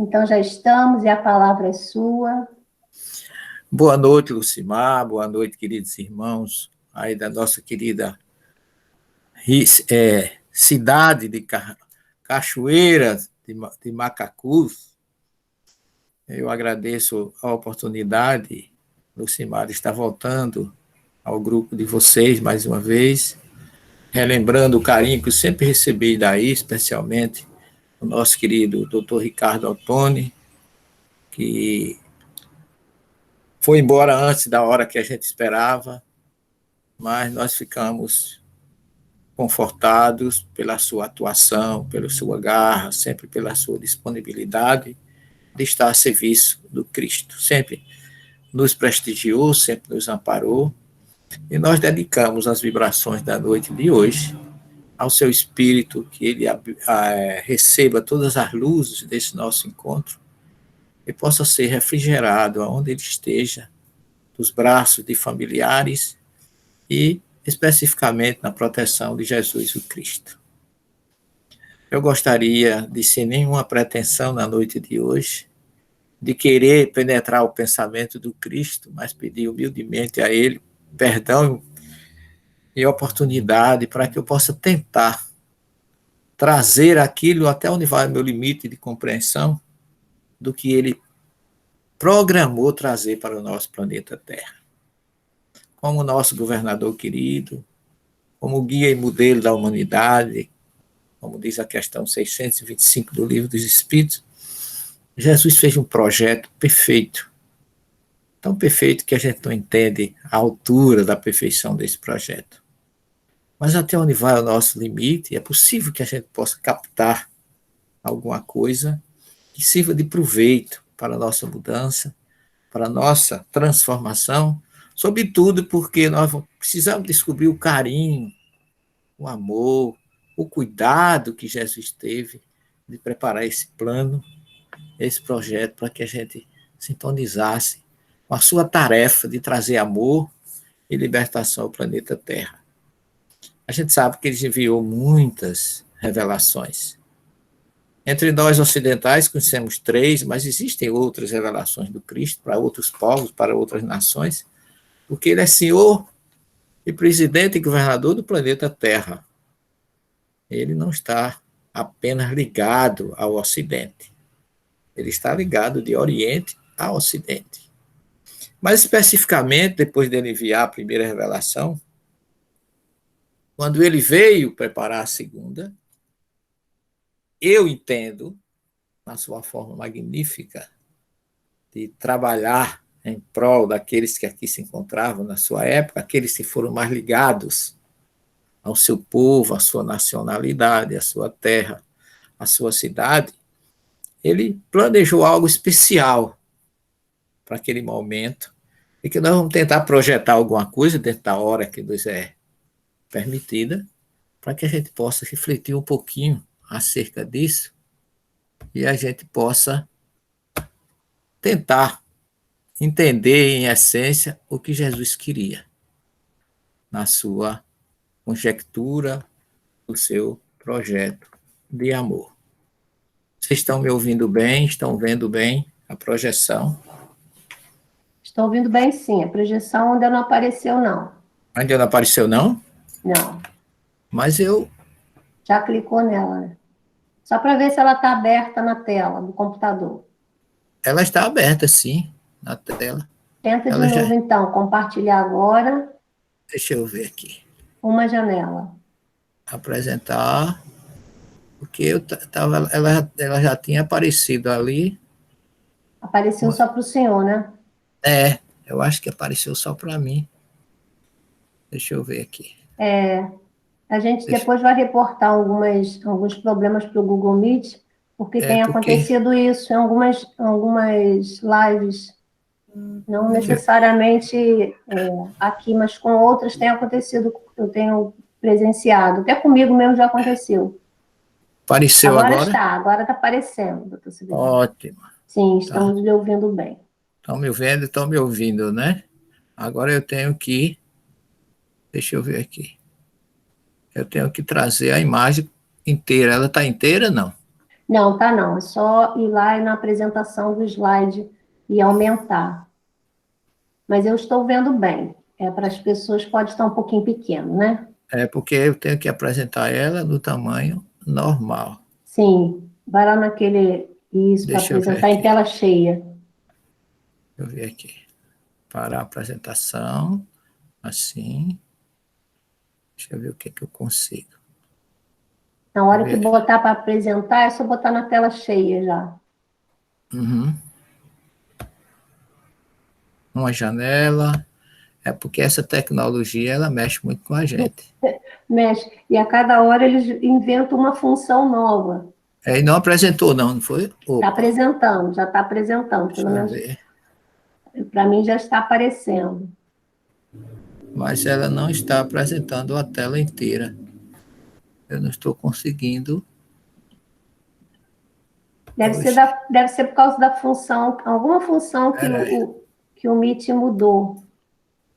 Então já estamos e a palavra é sua. Boa noite, Lucimar. Boa noite, queridos irmãos, aí da nossa querida cidade de Cachoeiras de Macacus. Eu agradeço a oportunidade, Lucimar, de estar voltando ao grupo de vocês mais uma vez, relembrando o carinho que eu sempre recebi daí, especialmente o nosso querido Dr. Ricardo Ottoni, que foi embora antes da hora que a gente esperava, mas nós ficamos confortados pela sua atuação, pela sua garra, sempre pela sua disponibilidade de estar a serviço do Cristo. Sempre nos prestigiou, sempre nos amparou, e nós dedicamos as vibrações da noite de hoje ao seu espírito, que ele receba todas as luzes desse nosso encontro e possa ser refrigerado aonde ele esteja, dos braços de familiares e especificamente na proteção de Jesus o Cristo. Eu gostaria de, sem nenhuma pretensão na noite de hoje, de querer penetrar o pensamento do Cristo, mas pedir humildemente a Ele perdão e oportunidade para que eu possa tentar trazer aquilo até onde vai o meu limite de compreensão do que Ele programou trazer para o nosso planeta Terra. Como nosso governador querido, como guia e modelo da humanidade, como diz a questão 625 do Livro dos Espíritos, Jesus fez um projeto perfeito, tão perfeito que a gente não entende a altura da perfeição desse projeto. Mas até onde vai o nosso limite, é possível que a gente possa captar alguma coisa que sirva de proveito para a nossa mudança, para a nossa transformação, sobretudo porque nós precisamos descobrir o carinho, o amor, o cuidado que Jesus teve de preparar esse plano, esse projeto, para que a gente sintonizasse com a sua tarefa de trazer amor e libertação ao planeta Terra. A gente sabe que ele enviou muitas revelações. Entre nós ocidentais conhecemos 3, mas existem outras revelações do Cristo para outros povos, para outras nações, porque ele é Senhor e presidente e governador do planeta Terra. Ele não está apenas ligado ao Ocidente. Ele está ligado de Oriente a Ocidente. Mas especificamente, depois dele enviar a primeira revelação, quando ele veio preparar a segunda, eu entendo, na sua forma magnífica, de trabalhar em prol daqueles que aqui se encontravam na sua época, aqueles que foram mais ligados ao seu povo, à sua nacionalidade, à sua terra, à sua cidade, ele planejou algo especial para aquele momento, e que nós vamos tentar projetar alguma coisa dentro da hora que nos é permitida, para que a gente possa refletir um pouquinho acerca disso e a gente possa tentar entender em essência o que Jesus queria na sua conjectura, o seu projeto de amor. Vocês estão me ouvindo bem? Estão vendo bem a projeção? Estou ouvindo bem, sim. A projeção ainda não apareceu, não. Ainda não apareceu, não? Não. Mas eu... Já clicou nela, né? Só para ver se ela está aberta na tela do computador. Ela está aberta, sim, na tela. Tenta de Ela novo, já... então, compartilhar agora. Deixa eu ver aqui. Uma janela. Apresentar, porque ela já tinha aparecido ali. Apareceu só para o senhor, né? Eu acho que apareceu só para mim. Deixa eu ver aqui. A gente depois vai reportar alguns problemas para o Google Meet, porque tem acontecido isso em algumas lives, não necessariamente aqui, mas com outras tem acontecido, eu tenho presenciado, até comigo mesmo já aconteceu. Apareceu agora? Agora está aparecendo, doutor Severino. Ótimo. Sim, estamos lhe ouvindo bem. Estão me vendo e estão me ouvindo, né? Agora eu tenho que... Deixa eu ver aqui. Eu tenho que trazer a imagem inteira. Ela está inteira, não? Não, tá não. É só ir lá e na apresentação do slide e aumentar. Mas eu estou vendo bem. É, para as pessoas pode estar um pouquinho pequeno, né? É porque eu tenho que apresentar ela no tamanho normal. Sim. Vai lá naquele. Isso, para Deixa eu ver apresentar em aqui. tela cheia. Deixa eu ver aqui. Para a apresentação, assim. Deixa eu ver o que, que eu consigo. Na Deixa eu hora que ver. botar para apresentar, é só botar na tela cheia já. Uhum. Uma janela. É porque essa tecnologia ela mexe muito com a gente. Mexe. E a cada hora eles inventam uma função nova. É, e não apresentou, não, não foi? Está Opa, apresentando, já está apresentando. Pelo deixa eu menos ver. para mim já está aparecendo. Mas ela não está apresentando a tela inteira. Eu não estou conseguindo. Hoje, Deve ser por causa da função, alguma função que peraí, que o Meet mudou.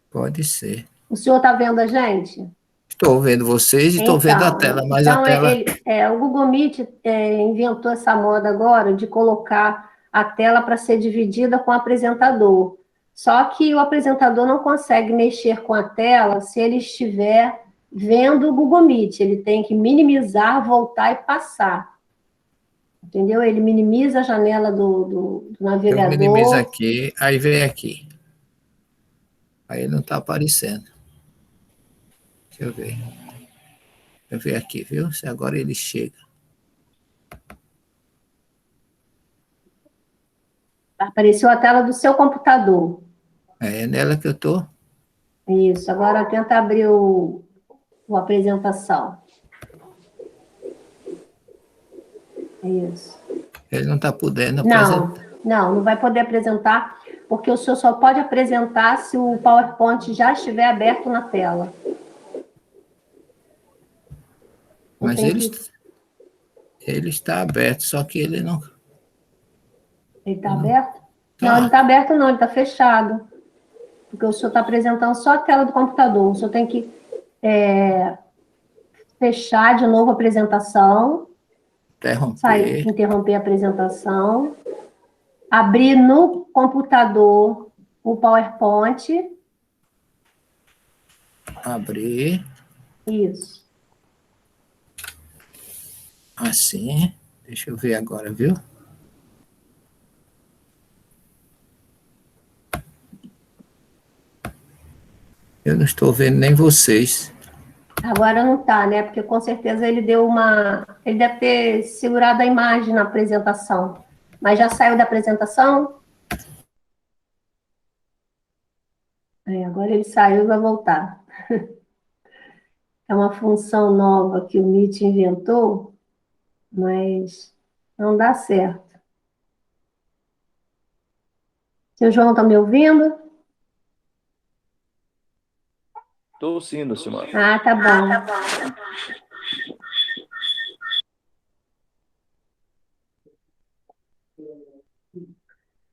pode ser. O senhor está vendo a gente? Estou vendo vocês e estou vendo a tela, mas a tela. O Google Meet inventou essa moda agora de colocar a tela para ser dividida com o apresentador. Só que o apresentador não consegue mexer com a tela se ele estiver vendo o Google Meet. Ele tem que minimizar, voltar e passar. Entendeu? Ele minimiza a janela do Eu minimizo navegador. aqui, aí vem aqui. Aí não está aparecendo. Deixa eu ver. Deixa eu ver aqui, viu? Se agora ele chega. Apareceu a tela do seu computador. É nela que eu estou. Isso. Agora tenta abrir o apresentação. Isso. Ele não está podendo Não, apresentar. não vai poder apresentar, porque o senhor só pode apresentar se o PowerPoint já estiver aberto na tela. Você Mas tem que. ele está aberto, só que ele não. Ele está Ele não aberto? Não, ele não tá. está aberto, não, ele está fechado. Porque o senhor está apresentando só a tela do computador. O senhor tem que fechar de novo a apresentação, sair, Interromper, interromper a apresentação, abrir no computador o PowerPoint. abrir, Isso. assim. Deixa eu ver agora, viu? Eu não estou vendo nem vocês. Agora não está, né? Porque com certeza ele deu uma. Ele deve ter segurado a imagem na apresentação. Mas já saiu da apresentação? Agora ele saiu e vai voltar. É uma função nova que o Meet inventou, mas não dá certo. Seu João está me ouvindo? Estou sim, Lucimar. Ah, tá bom.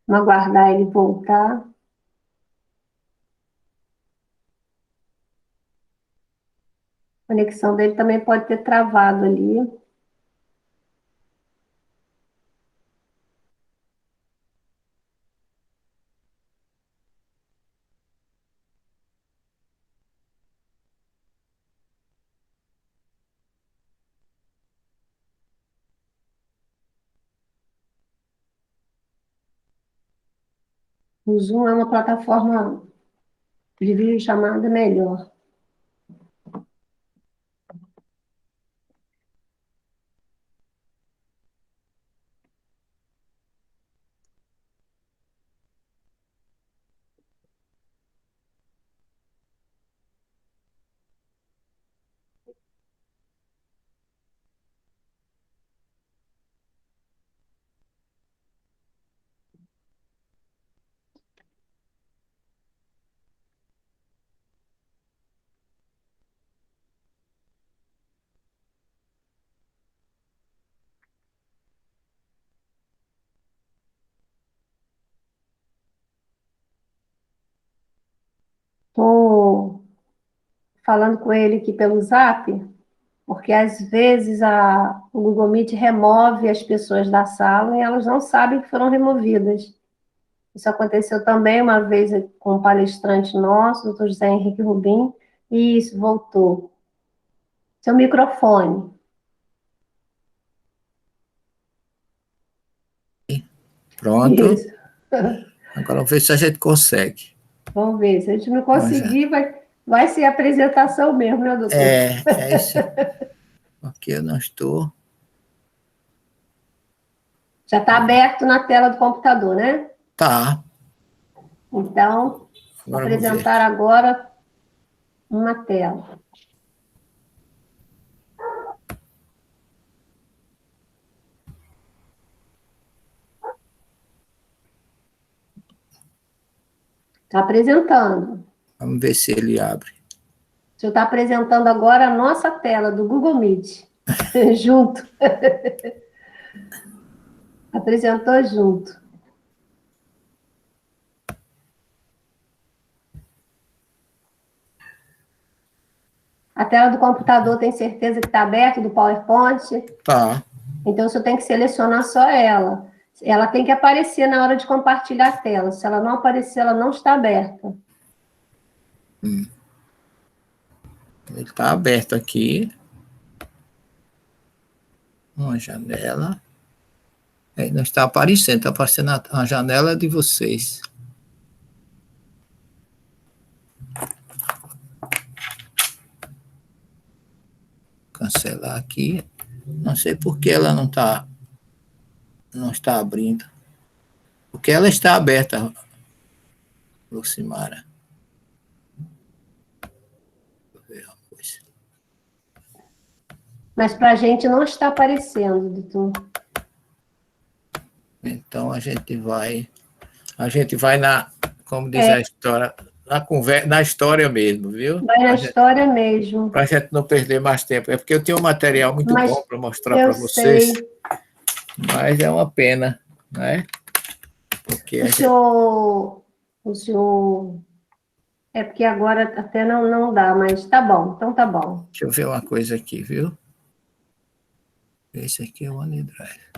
Vamos aguardar ele voltar. A conexão dele também pode ter travado ali. O Zoom é uma plataforma de videochamada melhor. Estou falando com ele aqui pelo Zap. porque às vezes o Google Meet remove as pessoas da sala e elas não sabem que foram removidas. Isso aconteceu também uma vez com um palestrante nosso, o doutor José Henrique Rubim, e isso voltou. Seu microfone. Pronto. Isso. Agora vamos ver se a gente consegue. Vamos ver. Se a gente não conseguir, vai ser apresentação mesmo, né, doutor? É isso. Aqui eu não estou. Já está aberto na tela do computador, né? Tá. Então, vou Agora apresentar agora uma tela. Está apresentando. Vamos ver se ele abre. O senhor está apresentando agora a nossa tela do Google Meet. Junto. Apresentou junto. A tela do computador tem certeza que está aberta, do PowerPoint? Tá. Então, o senhor tem que selecionar só ela. Ela tem que aparecer na hora de compartilhar a tela. Se ela não aparecer, ela não está aberta. Ele está aberto aqui. Uma janela. Não está aparecendo, está aparecendo a janela de vocês. Cancelar aqui. Não sei por que ela não está abrindo. Porque ela está aberta, Lucimara. Vou ver uma coisa. Mas para a gente não está aparecendo, doutor. Então a gente vai na, como diz a história, na história mesmo, viu? Vai na história mesmo. Para a gente não perder mais tempo. É porque eu tenho um material muito bom para mostrar para vocês. Sei. Mas é uma pena, né? Porque o senhor... É porque agora até não dá, mas tá bom, então tá bom. Deixa eu ver uma coisa aqui, viu? Esse aqui é o OneDrive.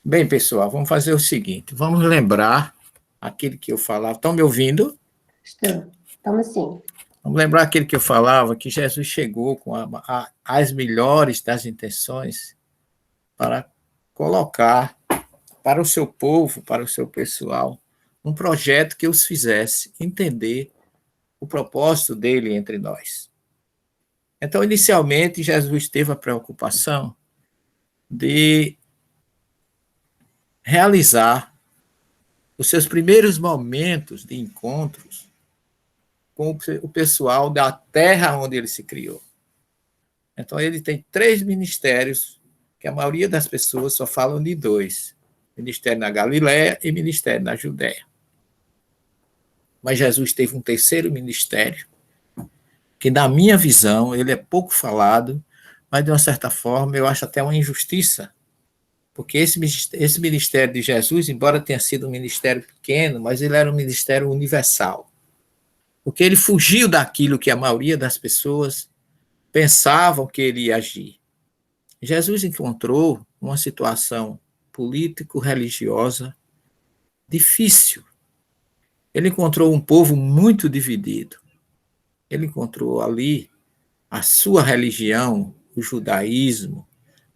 Bem, pessoal, vamos fazer o seguinte. Vamos lembrar aquele que eu falava. Estão me ouvindo? Estamos sim. Vamos lembrar aquele que eu falava, que Jesus chegou com as melhores das intenções para colocar para o seu povo, para o seu pessoal, um projeto que os fizesse entender o propósito dele entre nós. Então, inicialmente, Jesus teve a preocupação de realizar os seus primeiros momentos de encontros com o pessoal da terra onde ele se criou. Então, ele tem 3 ministérios, que a maioria das pessoas só falam de 2. Ministério na Galiléia e ministério na Judéia. Mas Jesus teve um terceiro ministério, que, na minha visão, ele é pouco falado, mas, de uma certa forma, eu acho até uma injustiça, porque esse ministério de Jesus, embora tenha sido um ministério pequeno, mas ele era um ministério universal, porque ele fugiu daquilo que a maioria das pessoas pensavam que ele ia agir. Jesus encontrou uma situação político-religiosa difícil. Ele encontrou um povo muito dividido. Ele encontrou ali a sua religião, o judaísmo,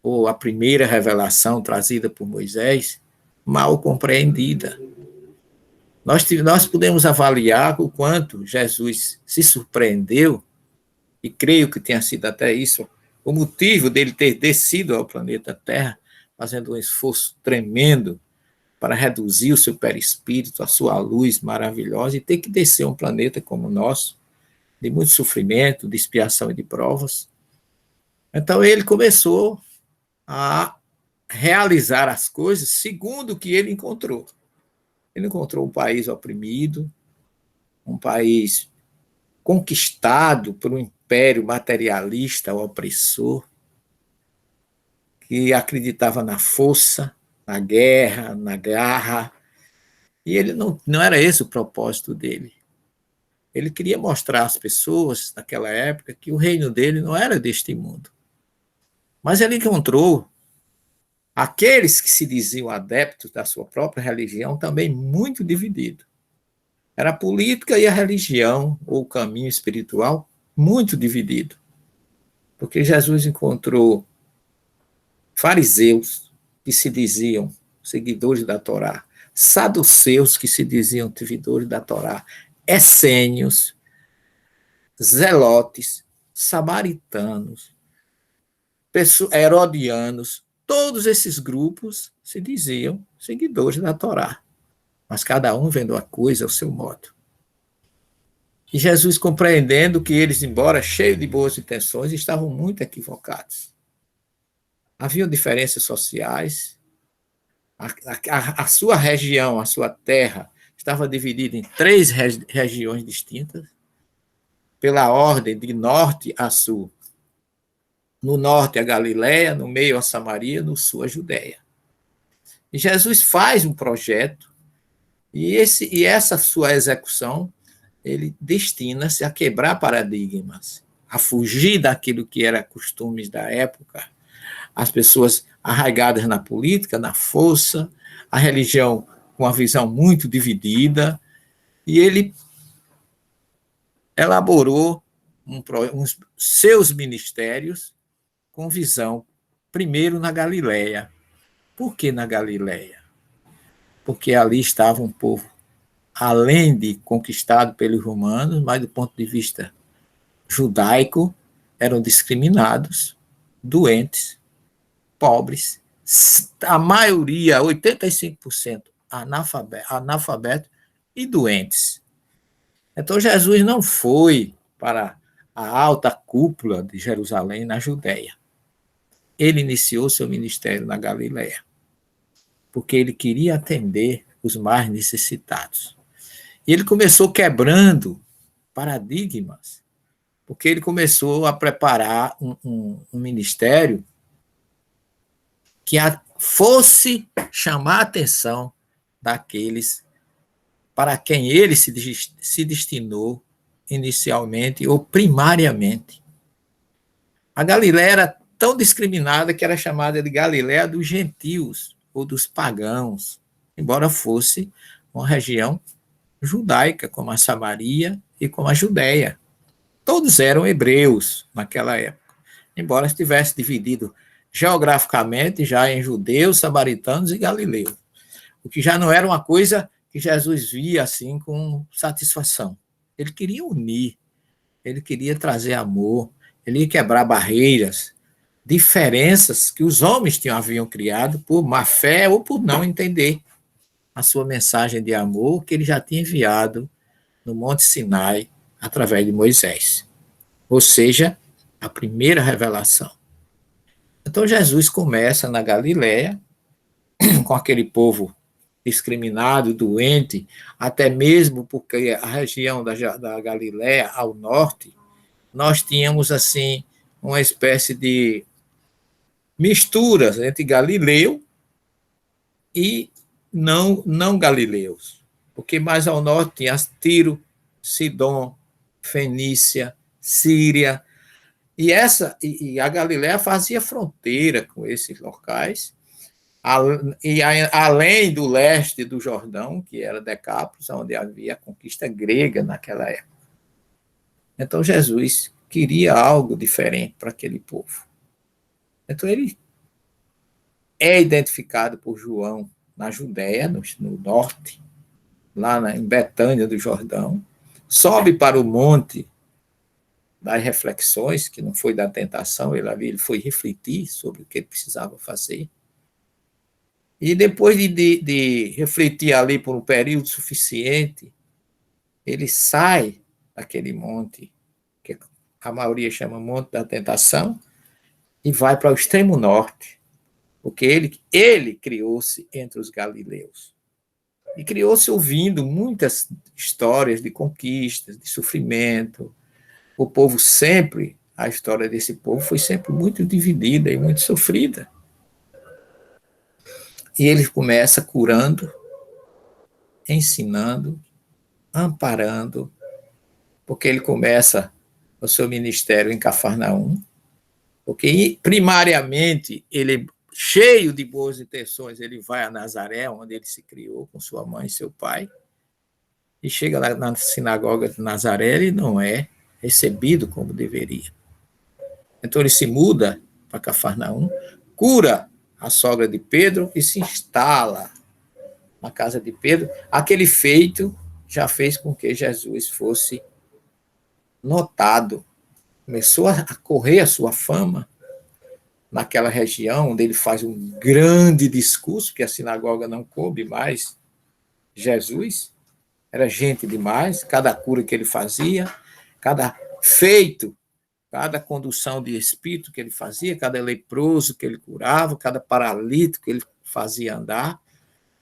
ou a primeira revelação trazida por Moisés, mal compreendida. Nós podemos avaliar o quanto Jesus se surpreendeu, e creio que tenha sido até isso o motivo dele ter descido ao planeta Terra, fazendo um esforço tremendo para reduzir o seu perispírito, a sua luz maravilhosa, e ter que descer a um planeta como o nosso, de muito sofrimento, de expiação e de provas. Então ele começou a realizar as coisas segundo o que ele encontrou. Ele encontrou um país oprimido, um país conquistado por um império materialista, opressor, que acreditava na força, na guerra, na garra, e ele não era esse o propósito dele. Ele queria mostrar às pessoas, naquela época, que o reino dele não era deste mundo. Mas ele encontrou aqueles que se diziam adeptos da sua própria religião também muito divididos. Era a política e a religião, ou o caminho espiritual, muito dividido. Porque Jesus encontrou fariseus, que se diziam seguidores da Torá, saduceus, que se diziam seguidores da Torá, essênios, zelotes, samaritanos, herodianos, todos esses grupos se diziam seguidores da Torá, mas cada um vendo a coisa ao seu modo. E Jesus, compreendendo que eles, embora cheios de boas intenções, estavam muito equivocados. Haviam diferenças sociais, a sua região, a sua terra, estava dividida em 3 regiões distintas, pela ordem de norte a sul. No norte a Galiléia, no meio a Samaria, no sul a Judéia. E Jesus faz um projeto, e essa sua execução, ele destina-se a quebrar paradigmas, a fugir daquilo que era costumes da época, as pessoas arraigadas na política, na força, a religião com uma visão muito dividida, e ele elaborou uns seus ministérios com visão, primeiro, na Galiléia. Por que na Galiléia? Porque ali estava um povo, além de conquistado pelos romanos, mas do ponto de vista judaico, eram discriminados, doentes, pobres, a maioria, 85%, analfabeto e doentes. Então Jesus não foi para a alta cúpula de Jerusalém, na Judéia. Ele iniciou seu ministério na Galiléia, porque ele queria atender os mais necessitados. E ele começou quebrando paradigmas, porque ele começou a preparar um ministério que fosse chamar a atenção daqueles para quem ele se destinou inicialmente ou primariamente. A Galiléia era tão discriminada que era chamada de Galiléia dos gentios ou dos pagãos, embora fosse uma região judaica, como a Samaria e como a Judéia. Todos eram hebreus naquela época, embora estivesse dividido geograficamente já em judeus, samaritanos e galileus, o que já não era uma coisa que Jesus via assim com satisfação. Ele queria unir, ele queria trazer amor, ele ia quebrar barreiras, diferenças que os homens haviam criado por má fé ou por não entender a sua mensagem de amor que ele já tinha enviado no Monte Sinai através de Moisés. Ou seja, a primeira revelação. Então Jesus começa na Galiléia, com aquele povo discriminado, doente, até mesmo porque a região da Galiléia ao norte, nós tínhamos assim uma espécie de misturas entre galileu e não galileus, porque mais ao norte tinha Tiro, Sidom, Fenícia, Síria, e a Galiléia fazia fronteira com esses locais, e além do leste do Jordão, que era Decápolis, onde havia a conquista grega naquela época. Então Jesus queria algo diferente para aquele povo. Então ele é identificado por João na Judéia, no norte, lá em Betânia do Jordão, sobe para o monte das reflexões, que não foi da tentação, ele foi refletir sobre o que ele precisava fazer. E depois de refletir ali por um período suficiente, ele sai daquele monte, que a maioria chama Monte da Tentação, e vai para o extremo norte, porque ele criou-se entre os galileus. E criou-se ouvindo muitas histórias de conquistas, de sofrimento. O povo sempre, a história desse povo foi sempre muito dividida e muito sofrida. E ele começa curando, ensinando, amparando, porque ele começa o seu ministério em Cafarnaum, porque primariamente ele, cheio de boas intenções, ele vai a Nazaré, onde ele se criou com sua mãe e seu pai, e chega lá na sinagoga de Nazaré, ele não é recebido como deveria. Então ele se muda para Cafarnaum, cura a sogra de Pedro e se instala na casa de Pedro. Aquele feito já fez com que Jesus fosse notado. Começou a correr a sua fama naquela região, onde ele faz um grande discurso, que a sinagoga não coube mais Jesus. Era gente demais, cada cura que ele fazia, cada feito, cada condução de espírito que ele fazia, cada leproso que ele curava, cada paralítico que ele fazia andar,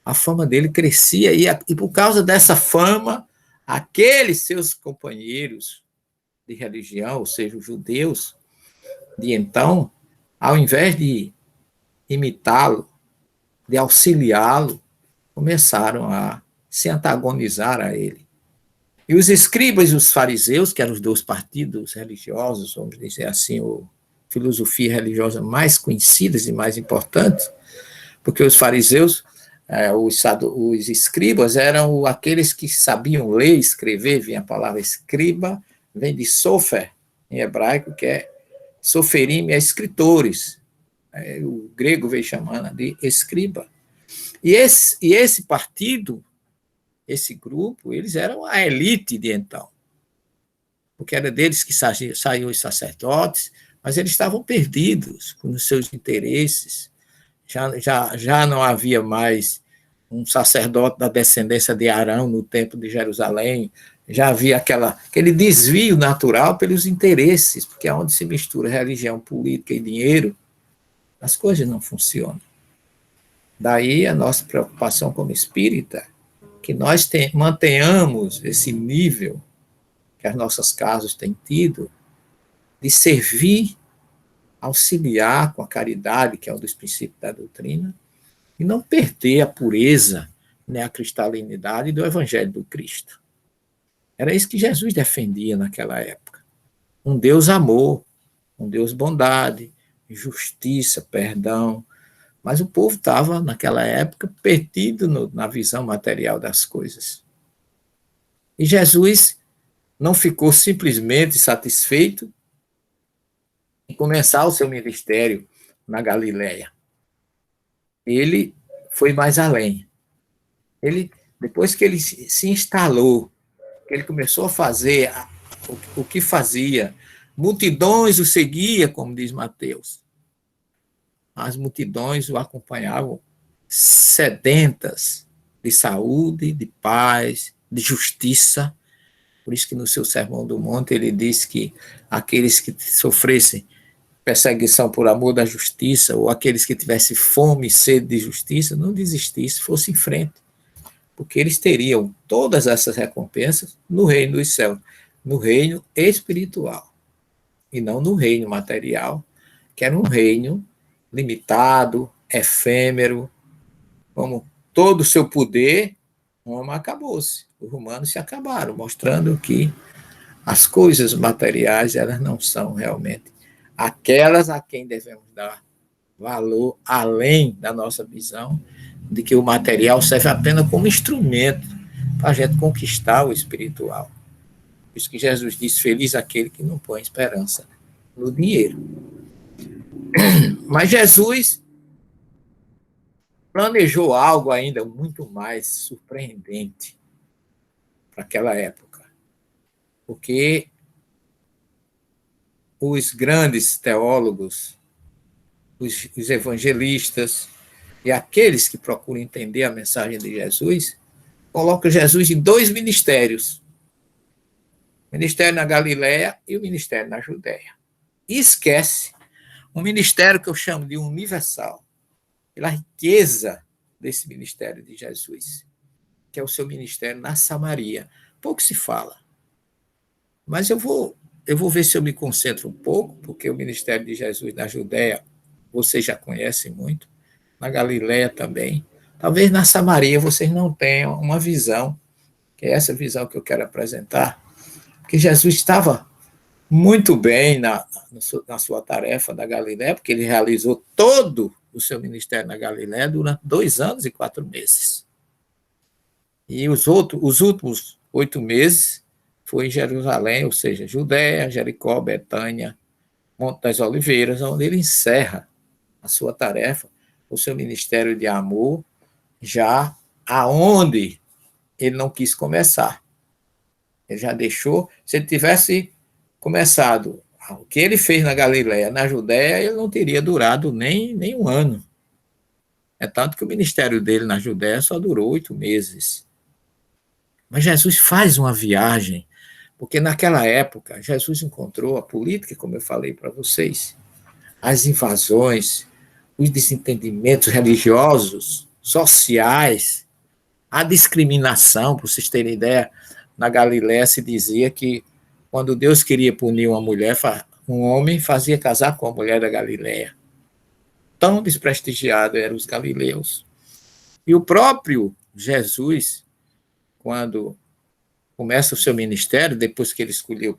a fama dele crescia, e por causa dessa fama, aqueles seus companheiros de religião, ou seja, os judeus de então, ao invés de imitá-lo, de auxiliá-lo, começaram a se antagonizar a ele. E os escribas e os fariseus, que eram os dois partidos religiosos, vamos dizer assim, ou filosofia religiosa mais conhecidas e mais importantes, porque os fariseus, os escribas, eram aqueles que sabiam ler e escrever, vem a palavra escriba, vem de sofer, em hebraico, que é soferim, é escritores. O grego veio chamando de escriba. E esse partido, esse grupo, eles eram a elite de então, porque era deles que saíam os sacerdotes, mas eles estavam perdidos com os seus interesses. Já não havia mais um sacerdote da descendência de Arão no templo de Jerusalém, já havia aquele desvio natural pelos interesses, porque é onde se mistura religião, política e dinheiro, as coisas não funcionam. Daí a nossa preocupação como espírita, que nós mantenhamos esse nível que as nossas casas têm tido, de servir, auxiliar com a caridade, que é um dos princípios da doutrina, e não perder a pureza, né, a cristalinidade do Evangelho do Cristo. Era isso que Jesus defendia naquela época. Um Deus amor, um Deus bondade, justiça, perdão. Mas o povo estava, naquela época, perdido na visão material das coisas. E Jesus não ficou simplesmente satisfeito em começar o seu ministério na Galileia. Ele foi mais além. Depois que ele se instalou, que ele começou a fazer o que fazia, multidões o seguia, como diz Mateus. As multidões o acompanhavam sedentas de saúde, de paz, de justiça. Por isso que no seu Sermão do Monte ele diz que aqueles que sofressem perseguição por amor da justiça, ou aqueles que tivessem fome e sede de justiça, não desistissem, fossem em frente. Porque eles teriam todas essas recompensas no reino dos céus, no reino espiritual, e não no reino material, que era um reino limitado, efêmero, como todo o seu poder, Roma acabou-se. Os romanos se acabaram, mostrando que as coisas materiais, elas não são realmente aquelas a quem devemos dar valor, além da nossa visão de que o material serve apenas como instrumento para a gente conquistar o espiritual. Por isso que Jesus diz, feliz aquele que não põe esperança no dinheiro. Mas Jesus planejou algo ainda muito mais surpreendente para aquela época, porque os grandes teólogos, os evangelistas e aqueles que procuram entender a mensagem de Jesus, colocam Jesus em dois ministérios, o ministério na Galileia e o ministério na Judéia. E esquece um ministério que eu chamo de universal, pela riqueza desse ministério de Jesus. que é o seu ministério na Samaria. Pouco se fala. Mas eu vou ver se eu me concentro um pouco, porque o ministério de Jesus na Judéia, vocês já conhecem muito, na Galiléia também. Talvez na Samaria vocês não tenham uma visão, que é essa visão que eu quero apresentar, que Jesus estava muito bem na sua tarefa da Galiléia, porque ele realizou todo o seu ministério na Galiléia durante 2 anos e 4 meses. E os últimos 8 meses foi em Jerusalém, ou seja, Judéia, Jericó, Betânia, Monte das Oliveiras, onde ele encerra a sua tarefa, o seu ministério de amor, já aonde ele não quis começar. Ele já deixou, se ele tivesse começado o que ele fez na Galiléia, na Judéia, ele não teria durado nem 1 ano. É tanto que o ministério dele na Judéia só durou 8 meses. Mas Jesus faz uma viagem, porque naquela época Jesus encontrou a política, como eu falei para vocês, as invasões, os desentendimentos religiosos, sociais, a discriminação, para vocês terem ideia, na Galiléia se dizia que quando Deus queria punir uma mulher, um homem fazia casar com a mulher da Galiléia. Tão desprestigiados eram os galileus. E o próprio Jesus, quando começa o seu ministério, depois que ele escolheu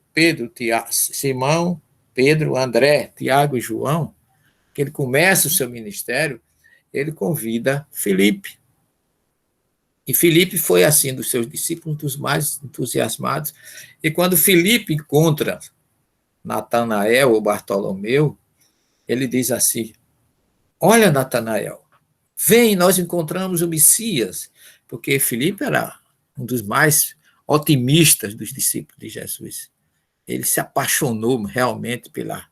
Simão, Pedro, André, Tiago e João, que ele começa o seu ministério, ele convida Filipe. E Filipe foi, assim, dos seus discípulos, um dos mais entusiasmados. E quando Filipe encontra Natanael ou Bartolomeu, ele diz assim: olha, Natanael, vem, nós encontramos o Messias. Porque Filipe era um dos mais otimistas dos discípulos de Jesus. Ele se apaixonou realmente pela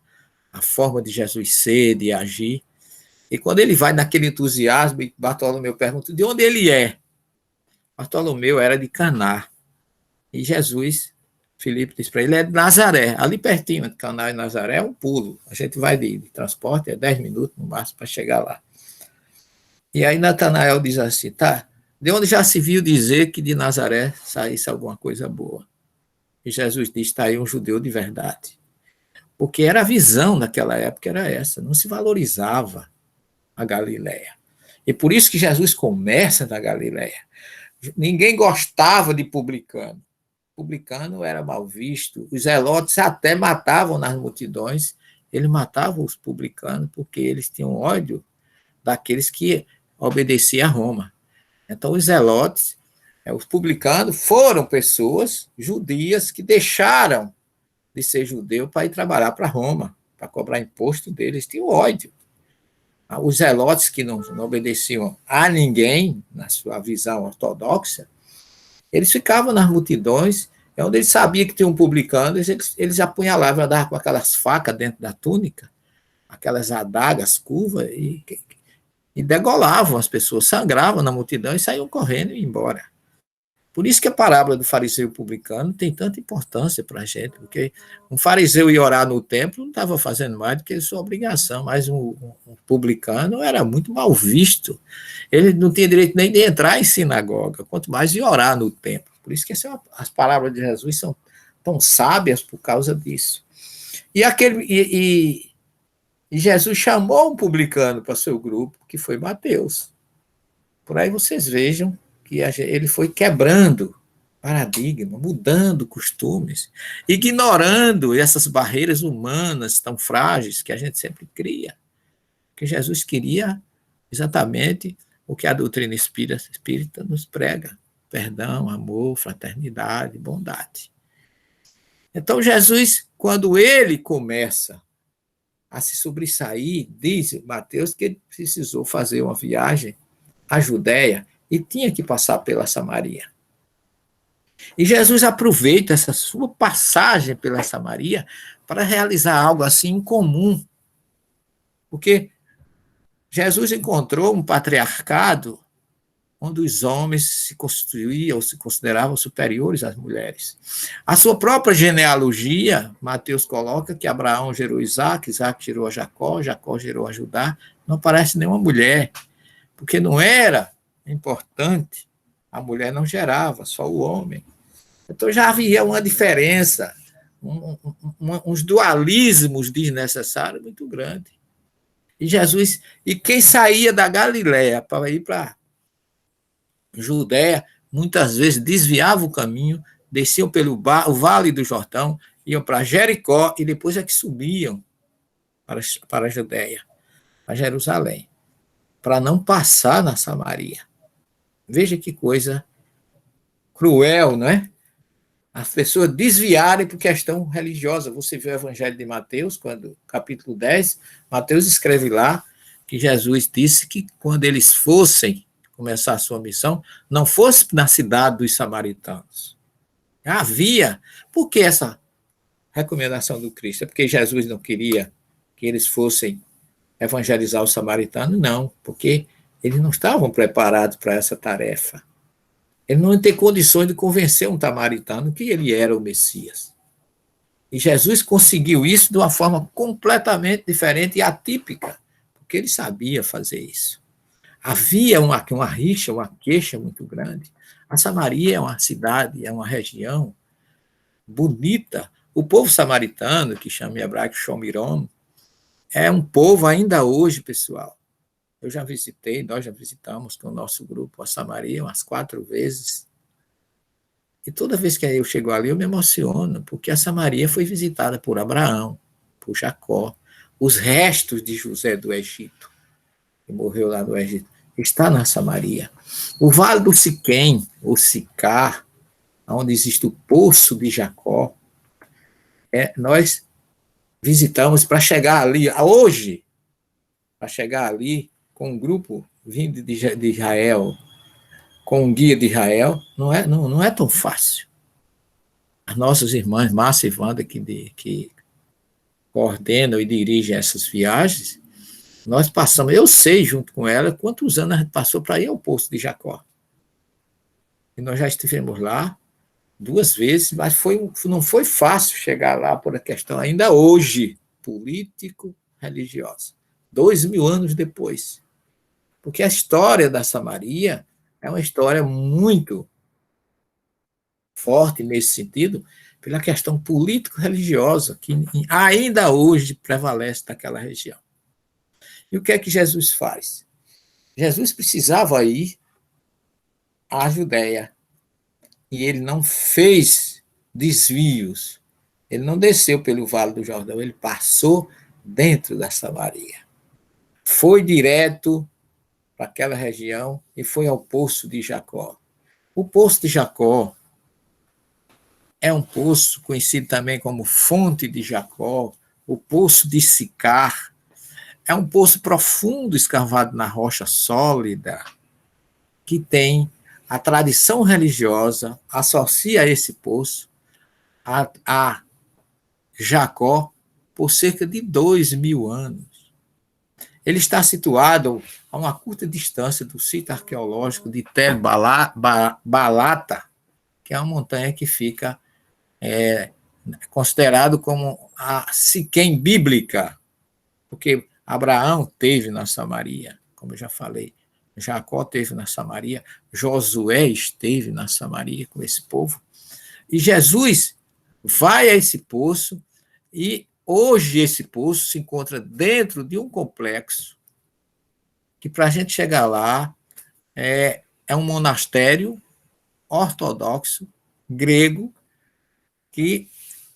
a forma de Jesus ser, de agir. E quando ele vai naquele entusiasmo, Bartolomeu pergunta de onde ele é. Bartolomeu era de Caná. E Jesus, Filipe disse para ele, é de Nazaré, ali pertinho de Caná e Nazaré, é um pulo. A gente vai de transporte, é 10 minutos no máximo para chegar lá. E aí Natanael diz assim, tá, de onde já se viu dizer que de Nazaré saísse alguma coisa boa? E Jesus diz, está aí um judeu de verdade. Porque era a visão naquela época, era essa, não se valorizava a Galiléia. E por isso que Jesus começa na Galiléia. Ninguém gostava de publicano. Publicano era mal visto. Os zelotes até matavam nas multidões. Eles matavam os publicanos porque eles tinham ódio daqueles que obedeciam a Roma. Então, os zelotes, os publicanos, foram pessoas judias que deixaram de ser judeu para ir trabalhar para Roma, para cobrar imposto deles. Tinham ódio. Os zelotes que não obedeciam a ninguém, na sua visão ortodoxa, eles ficavam nas multidões, onde eles sabiam que tinha um publicano, eles apunhalavam, andavam com aquelas facas dentro da túnica, aquelas adagas curvas, e degolavam as pessoas, sangravam na multidão e saíam correndo e iam embora. Por isso que a parábola do fariseu e publicano tem tanta importância para a gente, porque um fariseu ia orar no templo, não estava fazendo mais do que sua obrigação, mas um publicano era muito mal visto. Ele não tinha direito nem de entrar em sinagoga, quanto mais de orar no templo. Por isso que as palavras de Jesus são tão sábias por causa disso. E Jesus chamou um publicano para seu grupo, que foi Mateus. Por aí vocês vejam que ele foi quebrando paradigma, mudando costumes, ignorando essas barreiras humanas tão frágeis que a gente sempre cria. Porque Jesus queria exatamente o que a doutrina espírita nos prega: perdão, amor, fraternidade, bondade. Então, Jesus, quando ele começa a se sobressair, diz Mateus que ele precisou fazer uma viagem à Judéia e tinha que passar pela Samaria. E Jesus aproveita essa sua passagem pela Samaria para realizar algo assim incomum. Porque Jesus encontrou um patriarcado onde os homens se constituíam ou se consideravam superiores às mulheres. A sua própria genealogia, Mateus coloca que Abraão gerou Isaac, Isaac gerou a Jacó, Jacó gerou a Judá. Não aparece nenhuma mulher, porque não era importante A mulher não gerava, só o homem. Então já havia uma diferença, uns dualismos desnecessários muito grandes. E Jesus, e quem saía da Galiléia para ir para Judéia, muitas vezes desviava o caminho, desciam pelo o Vale do Jordão, iam para Jericó e depois é que subiam para a Judéia, para Jerusalém, para não passar na Samaria. Veja que coisa cruel, não é? As pessoas desviarem por questão religiosa. Você vê o Evangelho de Mateus, capítulo 10, Mateus escreve lá que Jesus disse que quando eles fossem começar a sua missão, não fosse na cidade dos samaritanos. Havia. Por que essa recomendação do Cristo? É porque Jesus não queria que eles fossem evangelizar os samaritanos? Não, porque eles não estavam preparados para essa tarefa. Ele não tem condições de convencer um samaritano que ele era o Messias. E Jesus conseguiu isso de uma forma completamente diferente e atípica, porque ele sabia fazer isso. Havia uma rixa, uma queixa muito grande. A Samaria é uma cidade, é uma região bonita. O povo samaritano, que chama em hebraico Shomiron, é um povo ainda hoje, pessoal. Nós já visitamos com o nosso grupo a Samaria umas 4 vezes. E toda vez que eu chego ali, eu me emociono, porque a Samaria foi visitada por Abraão, por Jacó, os restos de José do Egito, que morreu lá no Egito, está na Samaria. O Vale do Siquém, ou Sicar, onde existe o poço de Jacó, nós visitamos para chegar ali, hoje, para chegar ali, com um grupo vindo de Israel, com um guia de Israel, não é tão fácil. As nossas irmãs, Márcia e Wanda, que coordenam e dirigem essas viagens, nós passamos, eu sei junto com ela, quantos anos a gente passou para ir ao Poço de Jacó. E nós já estivemos lá 2 vezes, mas não foi fácil chegar lá por a questão, ainda hoje, político-religiosa. 2000 anos depois. Porque a história da Samaria é uma história muito forte nesse sentido, pela questão político-religiosa, que ainda hoje prevalece naquela região. E o que é que Jesus faz? Jesus precisava ir à Judéia, e ele não fez desvios, ele não desceu pelo Vale do Jordão, ele passou dentro da Samaria. Foi direto para aquela região e foi ao Poço de Jacó. O Poço de Jacó é um poço conhecido também como Fonte de Jacó, o Poço de Sicar. É um poço profundo escavado na rocha sólida, que tem a tradição religiosa, associa esse poço a Jacó por cerca de 2000 anos. Ele está situado a uma curta distância do sítio arqueológico de Tel Balata, que é uma montanha que fica considerado como a Siquém bíblica, porque Abraão teve na Samaria, como eu já falei, Jacó teve na Samaria, Josué esteve na Samaria com esse povo, e Jesus vai a esse poço, e hoje esse poço se encontra dentro de um complexo, que para a gente chegar lá é um monastério ortodoxo, grego, que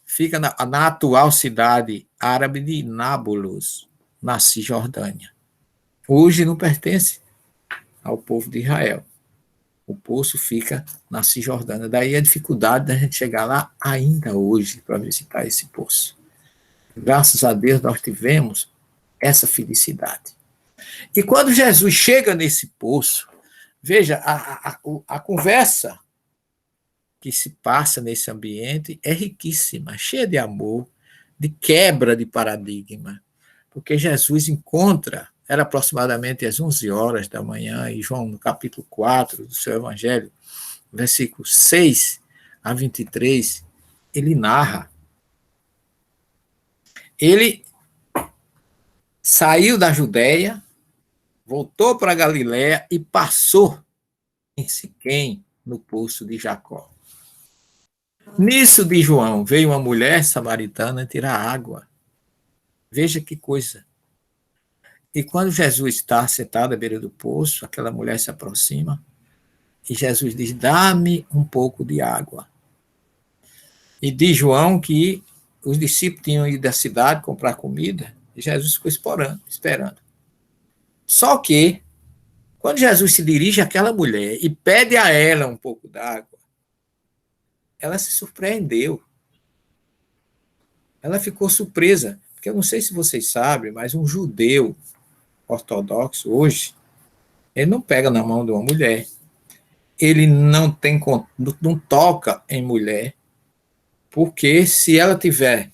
fica na atual cidade árabe de Nábulos, na Cisjordânia. Hoje não pertence ao povo de Israel. O poço fica na Cisjordânia. Daí a dificuldade da gente chegar lá ainda hoje para visitar esse poço. Graças a Deus nós tivemos essa felicidade. E quando Jesus chega nesse poço, veja, a conversa que se passa nesse ambiente é riquíssima, cheia de amor, de quebra de paradigma, porque Jesus encontra, era aproximadamente às 11 horas da manhã, e João, no capítulo 4 do seu Evangelho, versículos 6 a 23, ele narra. Ele saiu da Judéia, voltou para a Galiléia e passou em Siquém, no poço de Jacó. Nisso de João, veio uma mulher samaritana tirar água. Veja que coisa. E quando Jesus está sentado à beira do poço, aquela mulher se aproxima e Jesus diz: dá-me um pouco de água. E diz João que os discípulos tinham ido da cidade comprar comida e Jesus ficou esperando. Só que, quando Jesus se dirige àquela mulher e pede a ela um pouco d'água, ela se surpreendeu. Ela ficou surpresa, porque eu não sei se vocês sabem, mas um judeu ortodoxo hoje, ele não pega na mão de uma mulher, ele não toca em mulher, porque se ela tiver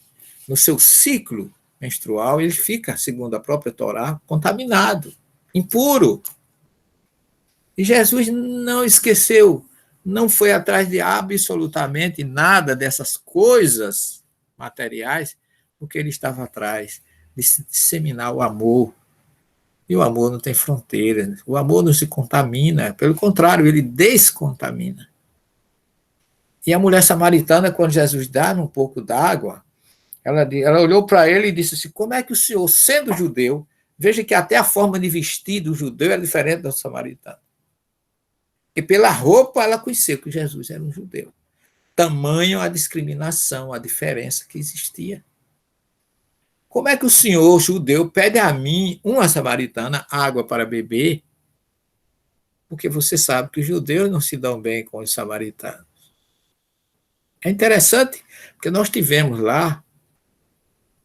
no seu ciclo menstrual, ele fica, segundo a própria Torá, contaminado, impuro. E Jesus não esqueceu, não foi atrás de absolutamente nada dessas coisas materiais, porque ele estava atrás de disseminar o amor. E o amor não tem fronteiras, o amor não se contamina, pelo contrário, ele descontamina. E a mulher samaritana, quando Jesus dá um pouco d'água, ela olhou para ele e disse assim: como é que o senhor, sendo judeu, veja que até a forma de vestir do judeu é diferente do samaritano. E pela roupa ela conheceu que Jesus era um judeu. Tamanho a discriminação, a diferença que existia. Como é que o senhor, judeu, pede a mim, uma samaritana, água para beber? Porque você sabe que os judeus não se dão bem com os samaritanos. É interessante, porque nós tivemos lá,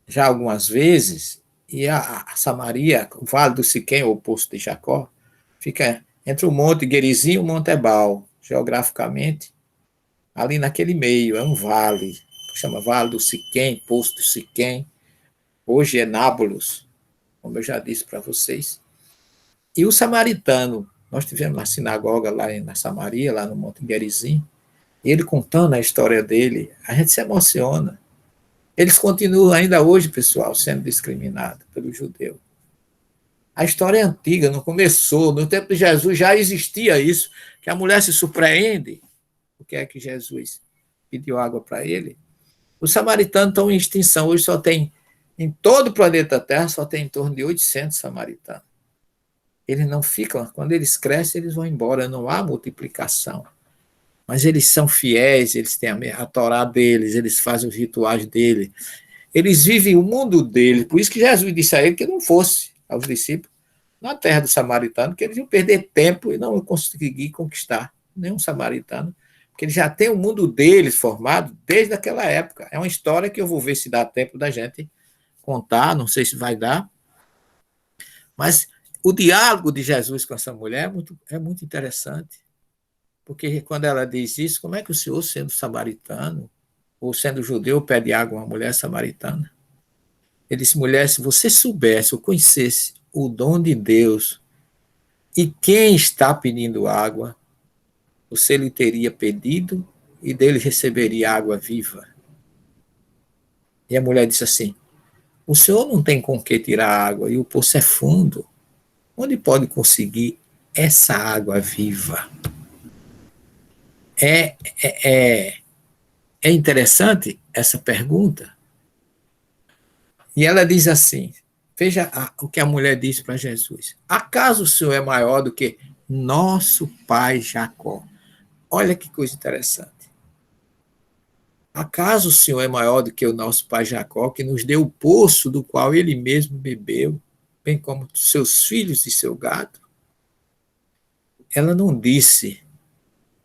já algumas vezes, e a Samaria, o Vale do Siquém, ou o Poço de Jacó, fica entre o Monte Gerizim e o Monte Ebal, geograficamente, ali naquele meio, é um vale, chama Vale do Siquém, Poço do Siquém, hoje é Nábulos, como eu já disse para vocês. E o samaritano, nós tivemos na sinagoga lá na Samaria, lá no Monte Gerizim, ele contando a história dele, a gente se emociona. Eles continuam ainda hoje, pessoal, sendo discriminados pelo judeu. A história é antiga, não começou. No tempo de Jesus já existia isso, que a mulher se surpreende. O que é que Jesus pediu água para ele? Os samaritanos estão em extinção. Hoje só tem, em todo o planeta Terra, só tem em torno de 800 samaritanos. Eles não ficam, quando eles crescem, eles vão embora, não há multiplicação. Mas eles são fiéis, eles têm a Torá deles, eles fazem os rituais deles. Eles vivem o mundo deles. Por isso que Jesus disse a ele que não fosse aos discípulos na terra do samaritano, que eles iam perder tempo e não conseguir conquistar nenhum samaritano, porque eles já têm o mundo deles formado desde aquela época. É uma história que eu vou ver se dá tempo da gente contar, não sei se vai dar, mas o diálogo de Jesus com essa mulher é muito interessante, porque quando ela diz isso, como é que o senhor, sendo samaritano, ou sendo judeu, pede água a uma mulher samaritana? Ele disse: mulher, se você soubesse ou conhecesse o dom de Deus e quem está pedindo água, você lhe teria pedido e dele receberia água viva. E a mulher disse assim: o senhor não tem com que tirar água e o poço é fundo. Onde pode conseguir essa água viva? É, é, é, é interessante essa pergunta. E ela diz assim, veja o que a mulher disse para Jesus: acaso o senhor é maior do que nosso pai Jacó? Olha que coisa interessante. Acaso o senhor é maior do que o nosso pai Jacó, que nos deu o poço do qual ele mesmo bebeu, bem como seus filhos e seu gado? Ela não disse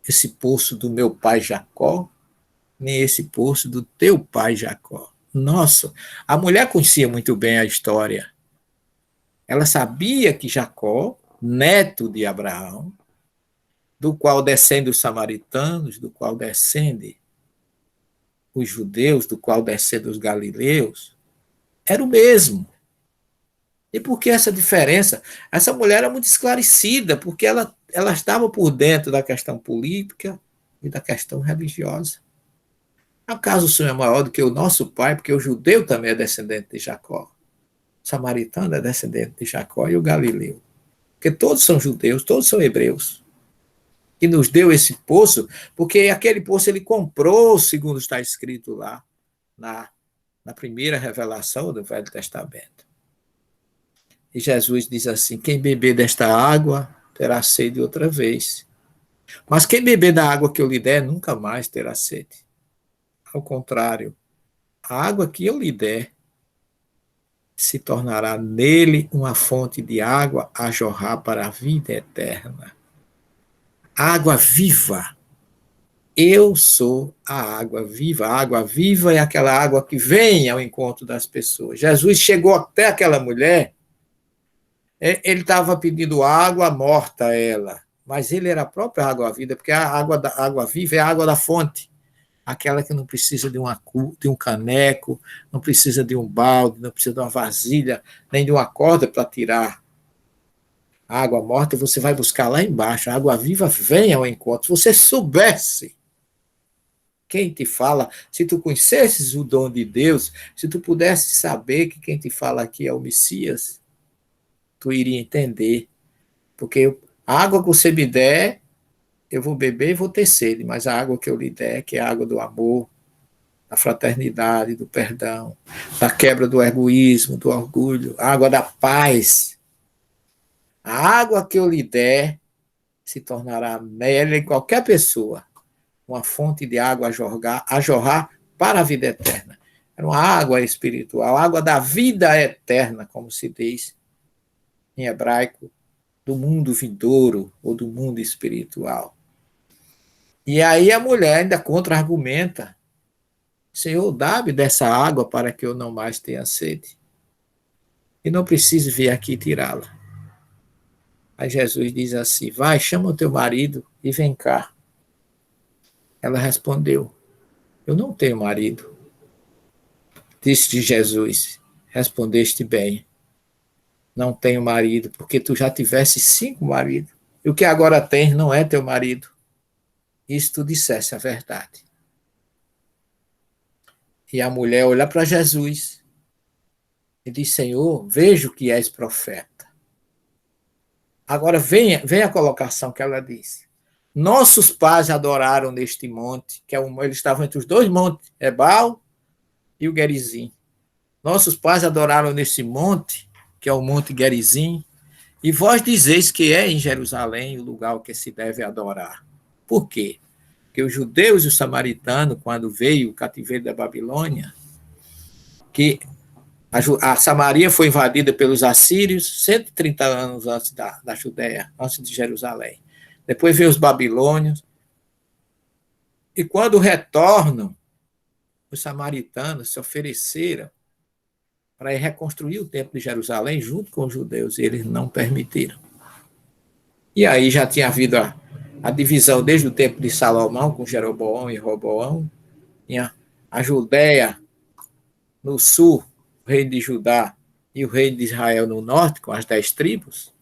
esse poço do meu pai Jacó, nem esse poço do teu pai Jacó. Nossa, a mulher conhecia muito bem a história. Ela sabia que Jacó, neto de Abraão, do qual descendem os samaritanos, do qual descendem os judeus, do qual descendem os galileus, era o mesmo. E por que essa diferença? Essa mulher era muito esclarecida, porque ela estava por dentro da questão política e da questão religiosa. Acaso o senhor é maior do que o nosso pai, porque o judeu também é descendente de Jacó. O samaritano é descendente de Jacó e o galileu. Porque todos são judeus, todos são hebreus. que nos deu esse poço, porque aquele poço ele comprou, segundo está escrito lá, na primeira revelação do Velho Testamento. E Jesus diz assim: quem beber desta água terá sede outra vez. Mas quem beber da água que eu lhe der, nunca mais terá sede. Ao contrário, a água que eu lhe der se tornará nele uma fonte de água a jorrar para a vida eterna. Água viva. Eu sou a água viva. A água viva é aquela água que vem ao encontro das pessoas. Jesus chegou até aquela mulher, ele estava pedindo água morta a ela, mas ele era a própria água viva, porque a água viva é a água da fonte, aquela que não precisa de um caneco, não precisa de um balde, não precisa de uma vasilha, nem de uma corda para tirar. A água morta você vai buscar lá embaixo, a água viva vem ao encontro. Se você soubesse quem te fala, se tu conhecesses o dom de Deus, se tu pudesse saber que quem te fala aqui é o Messias, tu iria entender. Porque a água que você me der, eu vou beber e vou ter sede, mas a água que eu lhe der, que é a água do amor, da fraternidade, do perdão, da quebra do egoísmo, do orgulho, a água da paz. A água que eu lhe der se tornará nela em qualquer pessoa uma fonte de água a jorrar para a vida eterna. Era uma água espiritual, água da vida eterna, como se diz em hebraico, do mundo vindouro ou do mundo espiritual. E aí a mulher ainda contra-argumenta: Senhor, dá-me dessa água para que eu não mais tenha sede e não precise vir aqui tirá-la. Aí Jesus diz assim: vai, chama o teu marido e vem cá. Ela respondeu: eu não tenho marido. Disse Jesus: respondeste bem, não tenho marido, porque tu já tivesse 5 maridos, e o que agora tens não é teu marido. Isso tu dissesse a verdade. E a mulher olha para Jesus e diz: Senhor, vejo que és profeta. Agora vem a colocação que ela diz: nossos pais adoraram neste monte, que eles estavam entre os 2 montes, Ebal e o Gerizim. Nossos pais adoraram nesse monte, que é o Monte Gerizim, e vós dizeis que é em Jerusalém o lugar ao que se deve adorar. Por quê? Porque os judeus e os samaritanos, quando veio o cativeiro da Babilônia, que a Samaria foi invadida pelos assírios 130 anos antes da Judéia, antes de Jerusalém. Depois veio os babilônios. E quando retornam, os samaritanos se ofereceram para reconstruir o templo de Jerusalém junto com os judeus, e eles não permitiram. E aí já tinha havido a divisão desde o tempo de Salomão, com Jeroboão e Roboão. Tinha a Judéia no sul, o reino de Judá, e o reino de Israel no norte, com as 10 tribos.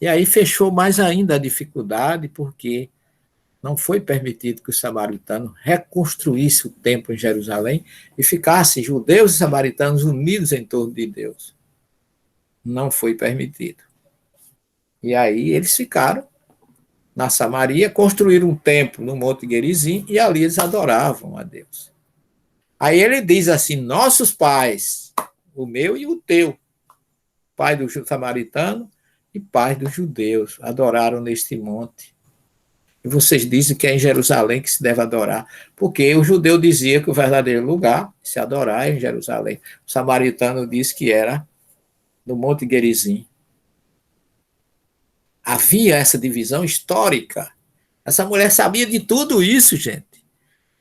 E aí fechou mais ainda a dificuldade, porque não foi permitido que os samaritanos reconstruíssem o templo em Jerusalém e ficassem judeus e samaritanos unidos em torno de Deus. Não foi permitido. E aí eles ficaram na Samaria, construíram um templo no Monte Gerizim e ali eles adoravam a Deus. Aí ele diz assim: nossos pais, o meu e o teu, pai do samaritano e pai dos judeus, adoraram neste monte. E vocês dizem que é em Jerusalém que se deve adorar, porque o judeu dizia que o verdadeiro lugar de se adorar é em Jerusalém. O samaritano disse que era no Monte Gerizim. Havia essa divisão histórica. Essa mulher sabia de tudo isso, gente.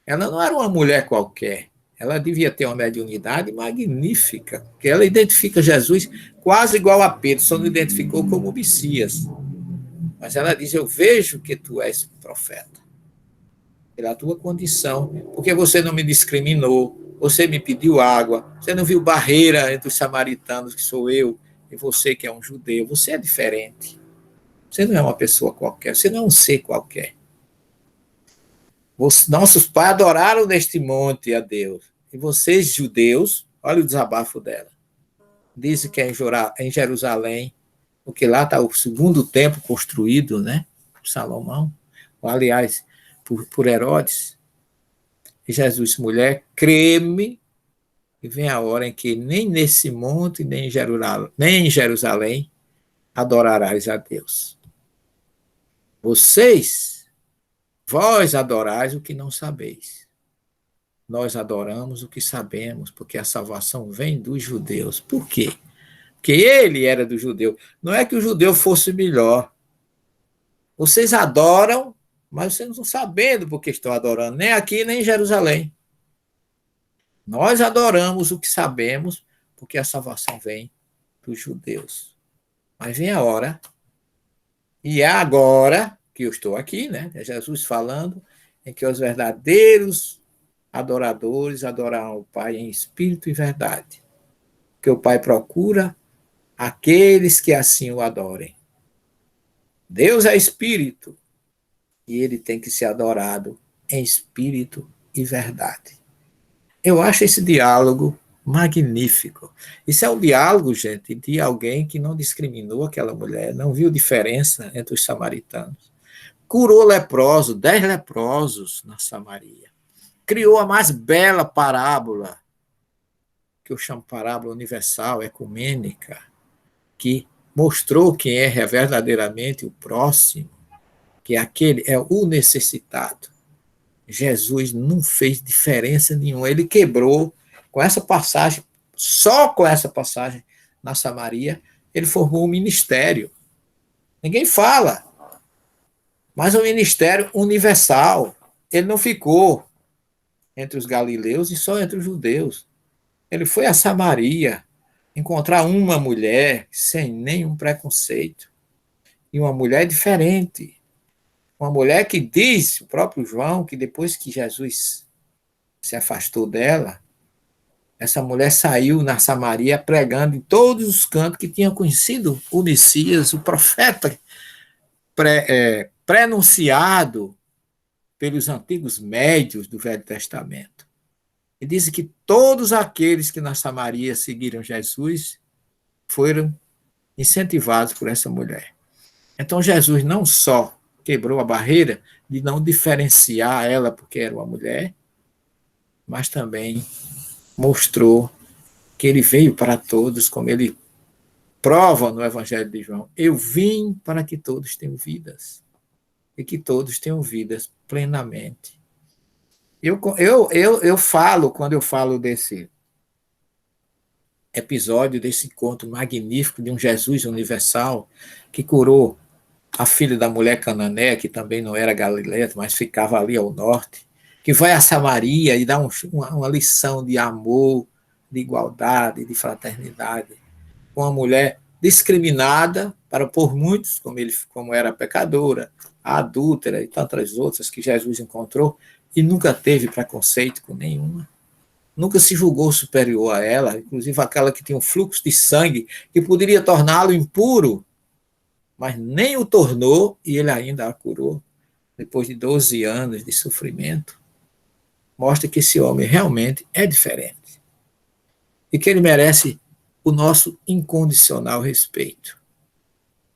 Ela não era uma mulher qualquer. Ela devia ter uma mediunidade magnífica, porque ela identifica Jesus quase igual a Pedro, só não identificou como Messias. Mas ela diz: eu vejo que tu és profeta, pela tua condição, porque você não me discriminou, você me pediu água, você não viu barreira entre os samaritanos, que sou eu, e você que é um judeu. Você é diferente. Você não é uma pessoa qualquer, você não é um ser qualquer. Nossos pais adoraram neste monte a Deus. E vocês, judeus, olha o desabafo dela. Dizem que é em Jerusalém, porque lá está o segundo templo construído, né? Por Salomão. ou, aliás, por Herodes. E Jesus, mulher, crê-me, e vem a hora em que nem nesse monte, nem em Jerusalém adorarás a Deus. Vós adorais o que não sabeis. Nós adoramos o que sabemos, porque a salvação vem dos judeus. Por quê? Porque ele era do judeu. Não é que o judeu fosse melhor. Vocês adoram, mas vocês não estão sabendo porque estão adorando, nem aqui, nem em Jerusalém. Nós adoramos o que sabemos, porque a salvação vem dos judeus. Mas vem a hora, e é agora que eu estou aqui, né? É Jesus falando, em que os verdadeiros adoradores adorarão o Pai em espírito e verdade. Que o Pai procura aqueles que assim o adorem. Deus é espírito, e ele tem que ser adorado em espírito e verdade. Eu acho esse diálogo magnífico. Isso é um diálogo, gente, de alguém que não discriminou aquela mulher, não viu diferença entre os samaritanos. Curou leproso, 10 leprosos na Samaria. Criou a mais bela parábola, que eu chamo parábola universal, ecumênica, que mostrou quem é verdadeiramente o próximo, que aquele é o necessitado. Jesus não fez diferença nenhuma. Ele quebrou com essa passagem, só com essa passagem na Samaria, ele formou um ministério. Ninguém fala, mas um ministério universal. Ele não ficou entre os galileus e só entre os judeus. Ele foi a Samaria encontrar uma mulher sem nenhum preconceito. E uma mulher diferente. Uma mulher que diz, o próprio João, que depois que Jesus se afastou dela, essa mulher saiu na Samaria pregando em todos os cantos que tinha conhecido o Messias, o profeta prenunciado pelos antigos médios do Velho Testamento. E dizem que todos aqueles que na Samaria seguiram Jesus foram incentivados por essa mulher. Então Jesus não só quebrou a barreira de não diferenciar ela porque era uma mulher, mas também mostrou que ele veio para todos, como ele prova no Evangelho de João. Eu vim para que todos tenham vidas, e que todos tenham vidas plenamente. Eu falo, quando eu falo desse episódio, desse encontro magnífico de um Jesus universal, que curou a filha da mulher cananeia, que também não era galileia, mas ficava ali ao norte, que vai a Samaria e dá uma lição de amor, de igualdade, de fraternidade, com uma mulher discriminada por muitos, como era pecadora, a adúltera e tantas outras que Jesus encontrou, e nunca teve preconceito com nenhuma. Nunca se julgou superior a ela, inclusive aquela que tinha um fluxo de sangue que poderia torná-lo impuro, mas nem o tornou, e ele ainda a curou, depois de 12 anos de sofrimento. Mostra que esse homem realmente é diferente. E que ele merece o nosso incondicional respeito,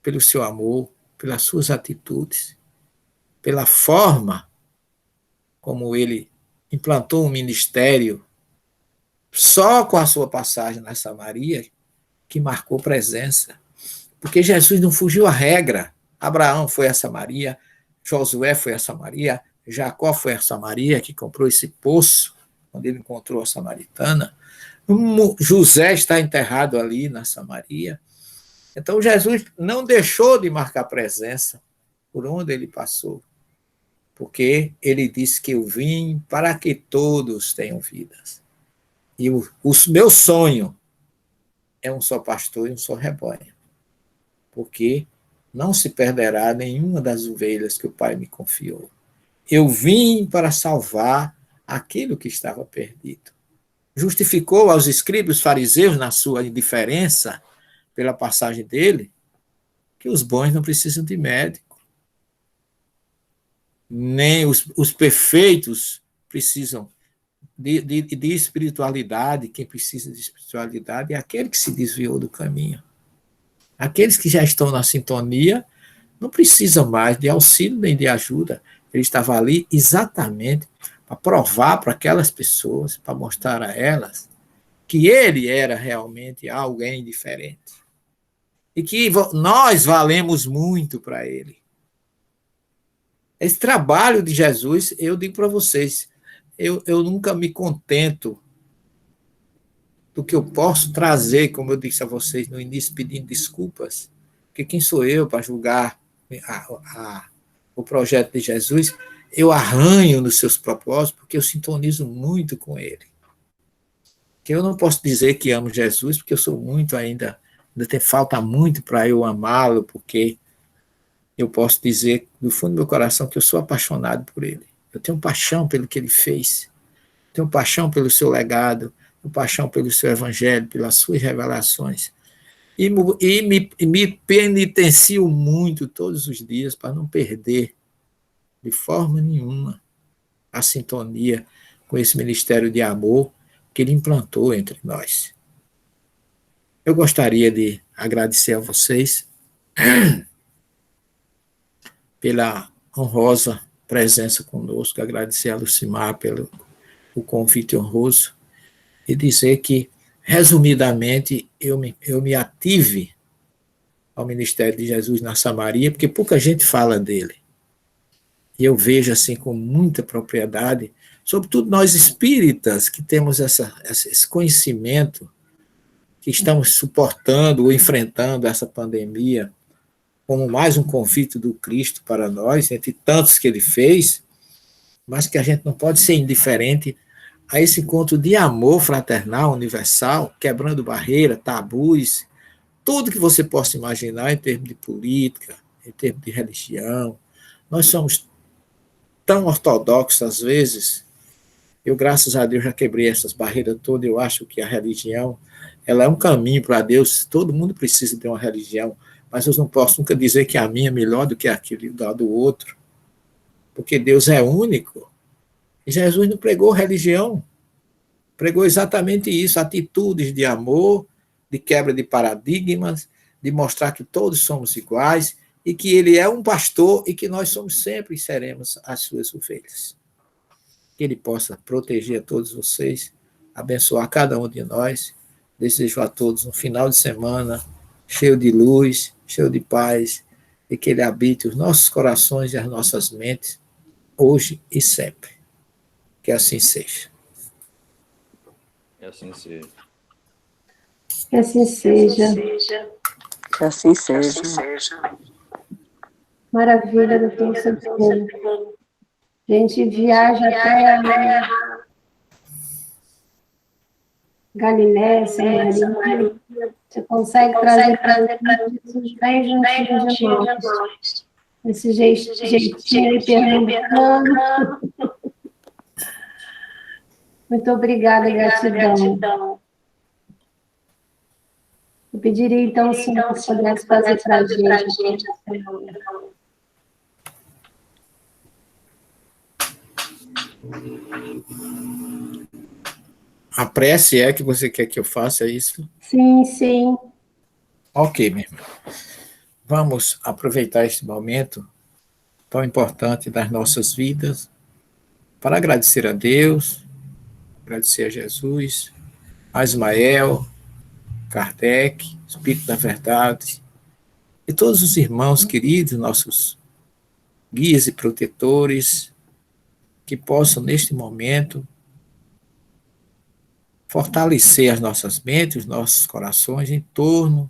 pelo seu amor, pelas suas atitudes, pela forma como ele implantou um ministério só com a sua passagem na Samaria, que marcou presença. Porque Jesus não fugiu à regra. Abraão foi a Samaria, Josué foi a Samaria, Jacó foi a Samaria, que comprou esse poço, onde ele encontrou a samaritana. José está enterrado ali na Samaria. Então Jesus não deixou de marcar presença por onde ele passou, porque ele disse que eu vim para que todos tenham vidas. E o meu sonho é um só pastor e um só rebanho, porque não se perderá nenhuma das ovelhas que o Pai me confiou. Eu vim para salvar aquilo que estava perdido. Justificou aos escribas e fariseus, na sua indiferença pela passagem dele, que os bons não precisam de médico, nem os perfeitos precisam de espiritualidade. Quem precisa de espiritualidade é aquele que se desviou do caminho. Aqueles que já estão na sintonia não precisam mais de auxílio nem de ajuda. Ele estava ali exatamente para provar para aquelas pessoas, para mostrar a elas que ele era realmente alguém diferente. E que nós valemos muito para ele. Esse trabalho de Jesus, eu digo para vocês, eu nunca me contento do que eu posso trazer, como eu disse a vocês no início, pedindo desculpas, porque quem sou eu para julgar o projeto de Jesus? Eu arranho nos seus propósitos, porque eu sintonizo muito com ele. Que eu não posso dizer que amo Jesus, porque eu sou muito ainda falta muito para eu amá-lo, porque eu posso dizer do fundo do meu coração que eu sou apaixonado por ele. Eu tenho paixão pelo que ele fez, tenho paixão pelo seu legado, tenho paixão pelo seu evangelho, pelas suas revelações. E me penitencio muito todos os dias para não perder, de forma nenhuma, a sintonia com esse ministério de amor que ele implantou entre nós. Eu gostaria de agradecer a vocês pela honrosa presença conosco, agradecer a Lucimar pelo o convite honroso e dizer que, resumidamente, eu me ative ao ministério de Jesus na Samaria, porque pouca gente fala dele. E eu vejo assim com muita propriedade, sobretudo nós espíritas que temos esse conhecimento, que estamos suportando ou enfrentando essa pandemia, como mais um convite do Cristo para nós, entre tantos que ele fez, mas que a gente não pode ser indiferente a esse encontro de amor fraternal, universal, quebrando barreiras, tabus, tudo que você possa imaginar em termos de política, em termos de religião. Nós somos tão ortodoxos às vezes. Eu, graças a Deus, já quebrei essas barreiras todas. Eu acho que a religião ela é um caminho para Deus. Todo mundo precisa de uma religião, mas eu não posso nunca dizer que a minha é melhor do que aquele do outro, porque Deus é único. E Jesus não pregou religião, pregou exatamente isso, atitudes de amor, de quebra de paradigmas, de mostrar que todos somos iguais e que ele é um pastor e que nós somos sempre e seremos as suas ovelhas. Que ele possa proteger a todos vocês, abençoar cada um de nós. Desejo a todos um final de semana cheio de luz, cheio de paz, e que ele habite os nossos corações e as nossas mentes, hoje e sempre. Que assim seja. Que assim seja. Que assim seja. Que assim seja. Maravilha, doutor Santos. A gente viaja até Galiléia, Samaria. Você consegue trazer Jesus bem juntinho de nós. Esse jeitinho pernambucano. Muito obrigada, gratidão. Eu pediria, então, se você pudesse fazer para a gente. A prece é que você quer que eu faça isso? Sim. Ok, meu irmão. Vamos aproveitar este momento tão importante das nossas vidas para agradecer a Deus, agradecer a Jesus, a Ismael, Kardec, Espírito da Verdade, e todos os irmãos queridos, nossos guias e protetores, que possam, neste momento, fortalecer as nossas mentes, os nossos corações em torno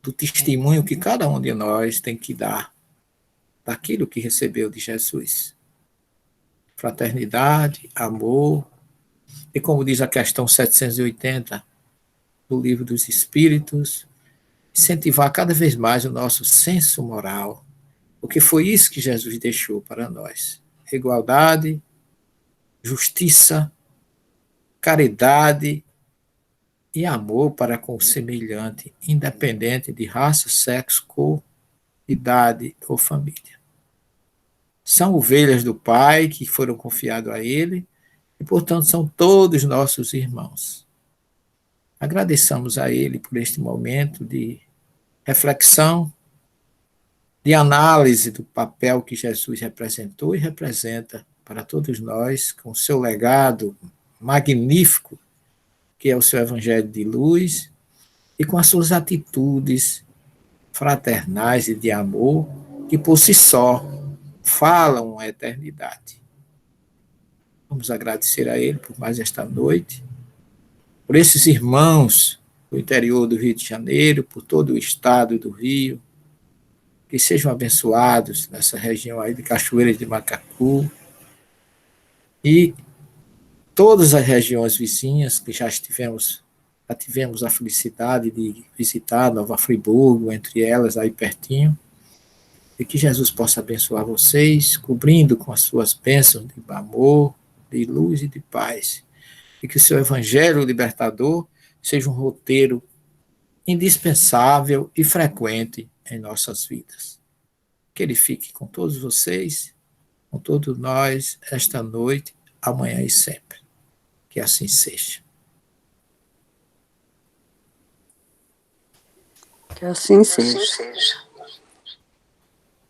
do testemunho que cada um de nós tem que dar daquilo que recebeu de Jesus. Fraternidade, amor, e como diz a questão 780 do Livro dos Espíritos, incentivar cada vez mais o nosso senso moral, porque foi isso que Jesus deixou para nós. Igualdade, justiça, caridade e amor para com o semelhante, independente de raça, sexo, cor, idade ou família. São ovelhas do Pai que foram confiadas a Ele e, portanto, são todos nossos irmãos. Agradeçamos a Ele por este momento de reflexão, de análise do papel que Jesus representou e representa para todos nós, com o seu legado magnífico, que é o seu evangelho de luz, e com as suas atitudes fraternais e de amor, que por si só falam a eternidade. Vamos agradecer a Ele por mais esta noite, por esses irmãos do interior do Rio de Janeiro, por todo o estado do Rio, que sejam abençoados nessa região aí de Cachoeiras de Macacu, e todas as regiões vizinhas que já tivemos a felicidade de visitar Nova Friburgo, entre elas aí pertinho, e que Jesus possa abençoar vocês, cobrindo com as suas bênçãos de amor, de luz e de paz, e que o seu evangelho libertador seja um roteiro indispensável e frequente em nossas vidas. Que ele fique com todos vocês, com todos nós, esta noite, amanhã e sempre. Que assim seja. Que assim seja.